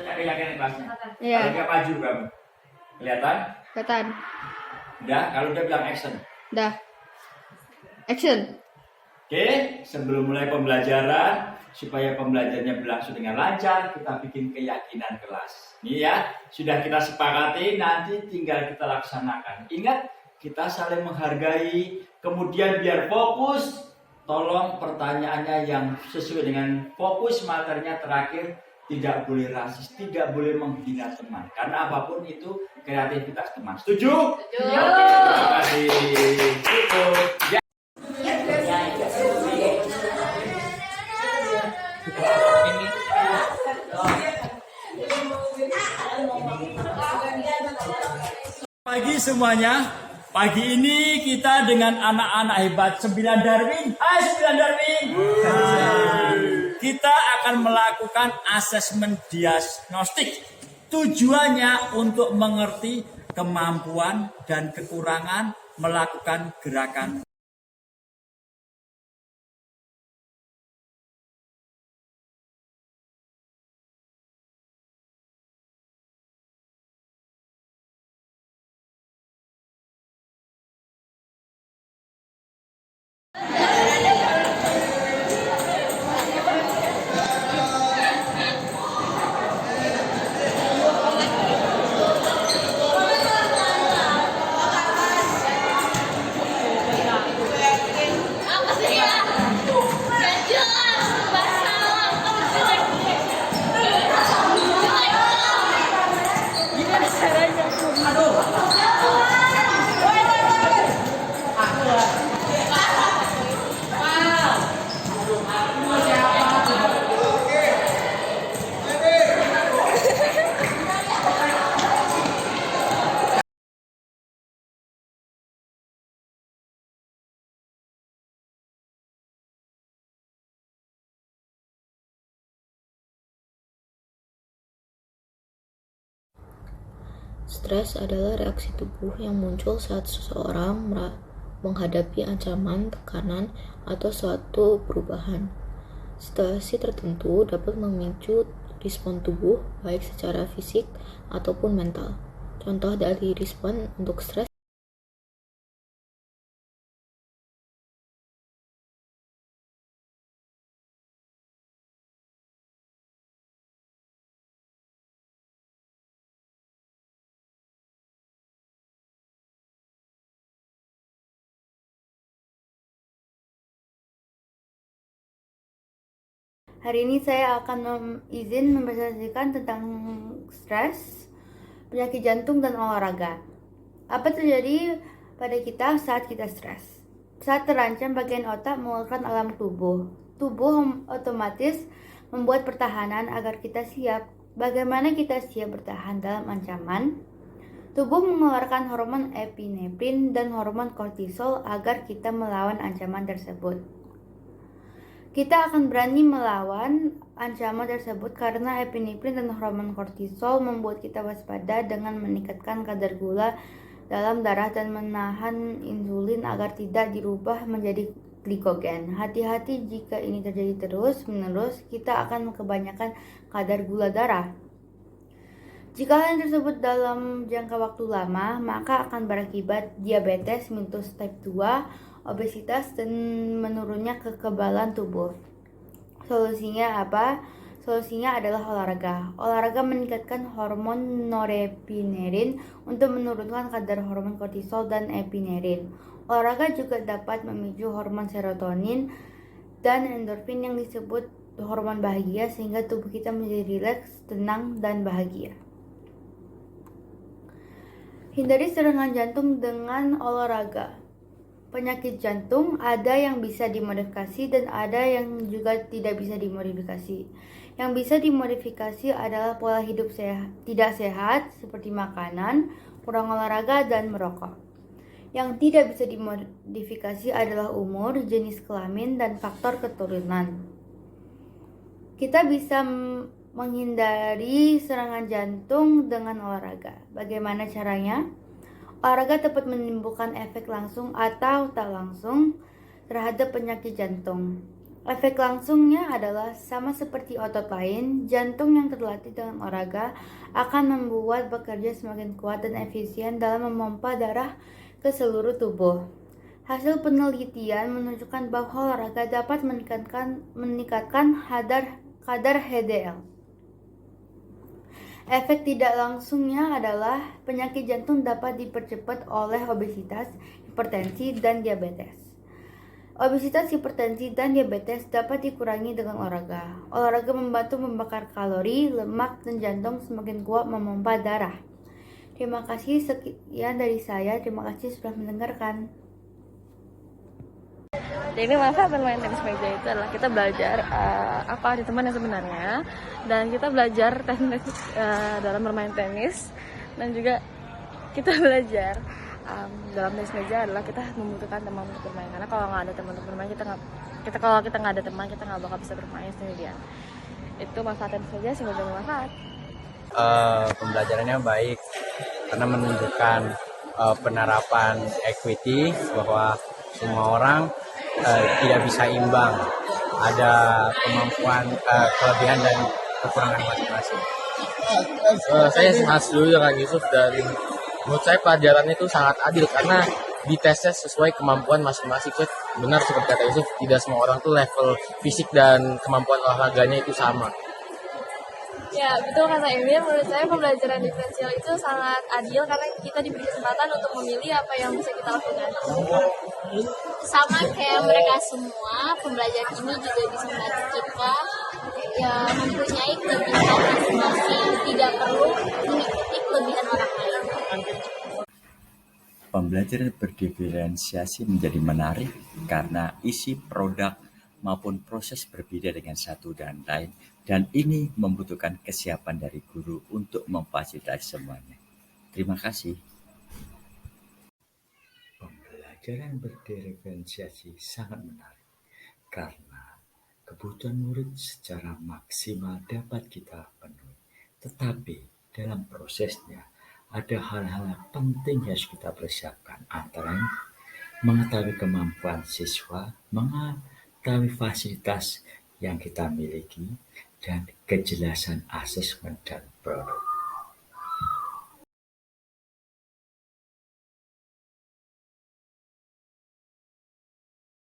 Keyakinan kelasnya. Iya. Kalau dia maju kamu. Kelihatan? Kelihatan. Udah, kalau dia bilang action. Dah. Action. Oke, sebelum mulai pembelajaran, supaya pembelajarannya berlangsung dengan lancar, kita bikin keyakinan kelas. Ini ya, sudah kita sepakati, nanti tinggal kita laksanakan. Ingat, kita saling menghargai, kemudian biar fokus, tolong pertanyaannya yang sesuai dengan fokus materinya terakhir, tidak boleh rasis, tidak boleh menghina teman. Karena apapun itu kreativitas teman. Setuju? Setuju. Oke, terima kasih. Cukup. Ya. Pagi semuanya. Pagi ini kita dengan anak-anak hebat 9 Darwin. Hai 9 Darwin. Kita akan melakukan asesmen diagnostik. Tujuannya untuk mengerti kemampuan dan kekurangan melakukan gerakan. Stres adalah reaksi tubuh yang muncul saat seseorang menghadapi ancaman, tekanan, atau suatu perubahan. Situasi tertentu dapat memicu respon tubuh, baik secara fisik ataupun mental. Contoh dari respon untuk stres Hari ini saya akan izin mempresentasikan tentang stres, penyakit jantung, dan olahraga. Apa terjadi pada kita saat kita stres? Saat terancam, bagian otak mengeluarkan alarm tubuh. Tubuh otomatis membuat pertahanan agar kita siap. Bagaimana kita siap bertahan dalam ancaman? Tubuh mengeluarkan hormon epinefrin dan hormon kortisol agar kita melawan ancaman tersebut. Kita akan berani melawan ancaman tersebut karena epinefrin dan hormon kortisol membuat kita waspada dengan meningkatkan kadar gula dalam darah dan menahan insulin agar tidak dirubah menjadi glikogen. Hati-hati jika ini terjadi terus-menerus, kita akan kebanyakan kadar gula darah. Jika hal tersebut dalam jangka waktu lama, maka akan berakibat diabetes mellitus type 2, obesitas, dan menurunnya kekebalan tubuh. Solusinya apa? Solusinya adalah olahraga. Olahraga meningkatkan hormon norepinerin untuk menurunkan kadar hormon kortisol dan epinefrin. Olahraga juga dapat memicu hormon serotonin dan endorfin yang disebut hormon bahagia sehingga tubuh kita menjadi rileks, tenang, dan bahagia. Hindari serangan jantung dengan olahraga. Penyakit jantung ada yang bisa dimodifikasi dan ada yang juga tidak bisa dimodifikasi. Yang bisa dimodifikasi adalah pola hidup tidak sehat seperti makanan, kurang olahraga, dan merokok. Yang tidak bisa dimodifikasi adalah umur, jenis kelamin, dan faktor keturunan. Kita bisa menghindari serangan jantung dengan olahraga. Bagaimana caranya? Olahraga dapat menimbulkan efek langsung atau tak langsung terhadap penyakit jantung. Efek langsungnya adalah sama seperti otot lain, jantung yang terlatih dengan olahraga akan membuat bekerja semakin kuat dan efisien dalam memompa darah ke seluruh tubuh. Hasil penelitian menunjukkan bahwa olahraga dapat meningkatkan kadar HDL. Efek tidak langsungnya adalah penyakit jantung dapat dipercepat oleh obesitas, hipertensi, dan diabetes. Obesitas, hipertensi, dan diabetes dapat dikurangi dengan olahraga. Olahraga membantu membakar kalori, lemak, dan jantung semakin kuat memompa darah. Terima kasih, sekian dari saya. Terima kasih sudah mendengarkan. Jadi manfaat bermain tenis meja itu adalah kita belajar apa arti teman yang sebenarnya, dan kita belajar teknik dalam bermain tenis, dan juga kita belajar dalam tenis meja adalah kita membutuhkan teman untuk bermain, karena kalau nggak ada teman untuk bermain kalau kita nggak ada teman kita nggak bakal bisa bermain sendirian. Itu manfaat tenis meja, semoga bermanfaat. Pembelajarannya baik karena menunjukkan penerapan equity, bahwa semua orang tidak bisa imbang, ada kemampuan, kelebihan dan kekurangan masing-masing. Saya sangat setuju dengan Yusuf, dan menurut saya pelajaran itu sangat adil karena ditesnya sesuai kemampuan masing-masing. Benar seperti kata Yusuf, tidak semua orang tuh level fisik dan kemampuan olahraganya itu sama. Ya, betul kata Emil. Menurut saya pembelajaran diferensial itu sangat adil karena kita diberi kesempatan untuk memilih apa yang bisa kita lakukan. Sama kayak mereka semua, pembelajaran ini juga bisa membantu kita ya mempunyai kelebihan masing-masing, tidak perlu mengikuti kelebihan orang lain. Pembelajaran berdiferensiasi menjadi menarik karena isi produk maupun proses berbeda dengan satu dan lain, dan ini membutuhkan kesiapan dari guru untuk memfasilitasi semuanya. Terima kasih. Pembelajaran berdiferensiasi sangat menarik karena kebutuhan murid secara maksimal dapat kita penuhi. Tetapi dalam prosesnya ada hal-hal penting yang harus kita persiapkan, antara lain mengetahui kemampuan siswa, mengetahui fasilitas yang kita miliki, dan kejelasan asesmen dan produk.